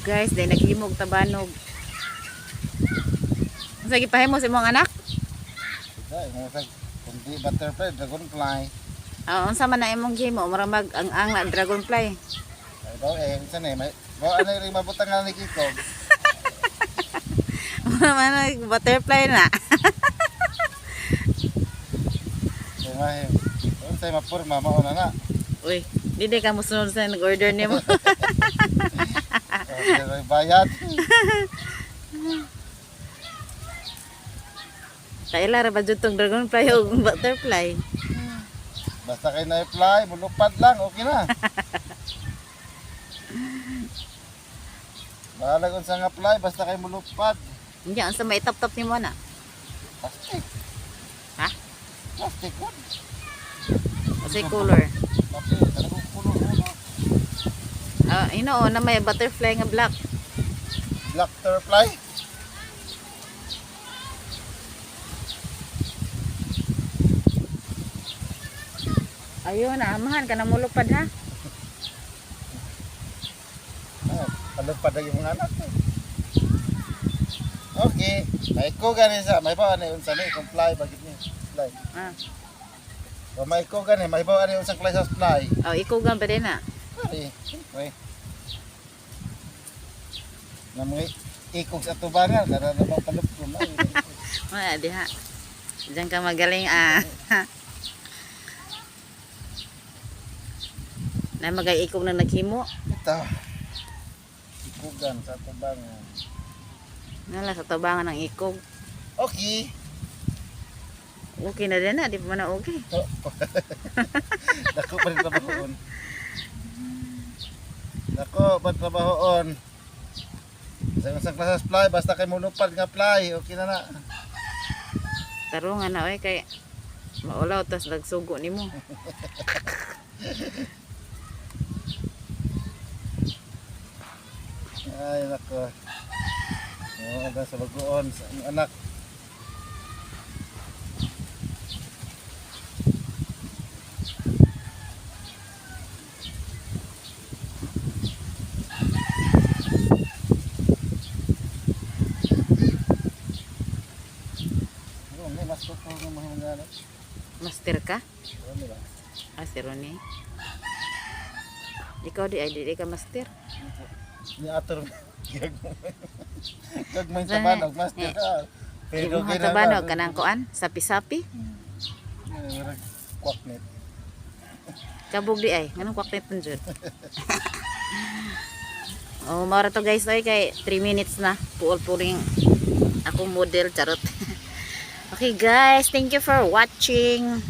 guys, dahil naghimog tabanog. Sige pahimo sa imong anak? Dai mo sa kundi butterfly dragonfly. Unsa man na imong gihimo maramag ang na dragonfly. Ay daw unsa ni may ano ring mabutang nga ni Kiko. Man butterfly na. May unsay mapurma mao na. Uy, dili ka musunod sa nag-order nimo. Okay, bayad. Kaila ra ba jud tong dragonfly o butterfly? Basta kay na-fly, mulupad lang, okay na. Bahala kung sa nga fly, basta kay mulupad. Hindi, unsa may tap-tap nimo na? Plastic. Ha? Plastic ko. Unsay color? Plastic, talagang pulo-pulo. Ino na may butterfly nga black. Black butterfly. Ayun, amahan ka na mulupad ha. Palupad ang mga anak. Okay. May ko gani sa, may bawa ni unsa ni kung fly bagit ni. Fly. O may ko gani, may bawa ni unsang class of fly. Ikugan pa din na. Ay, okay. Na mga ikog sa tubangan, kada na papalup ko na. Wala, diha. Diyan ka magaling na magay-ikog na naghimo. Ito. Ikugan sa tubangan. Nala sa tabangan ng ikog. Okay. Okay na din na, di pa man na okay. Dako pa rin trabahoon. Dako pa trabahoon. Sa isang klasas fly, basta kay mulupad nga fly, okay na na. Tarungan na oy kay maulaw tas nagsugo nimo. Ay, nako. Hanggang sa bagoon sa anak. May mas ko ng mga anak. Master ka? Ano ba? Si Ronnie. Ikaw di ka master. Ni ator gagmay sa banog master ka. Pero mo tabanog kanang kuan, sapi-sapi. Kwaknet. Kabog di ay, nganong kwaknet man jud. Mara to guys oy kay 3 minutes na. Puol-puling ako model charot. Okay guys, thank you for watching.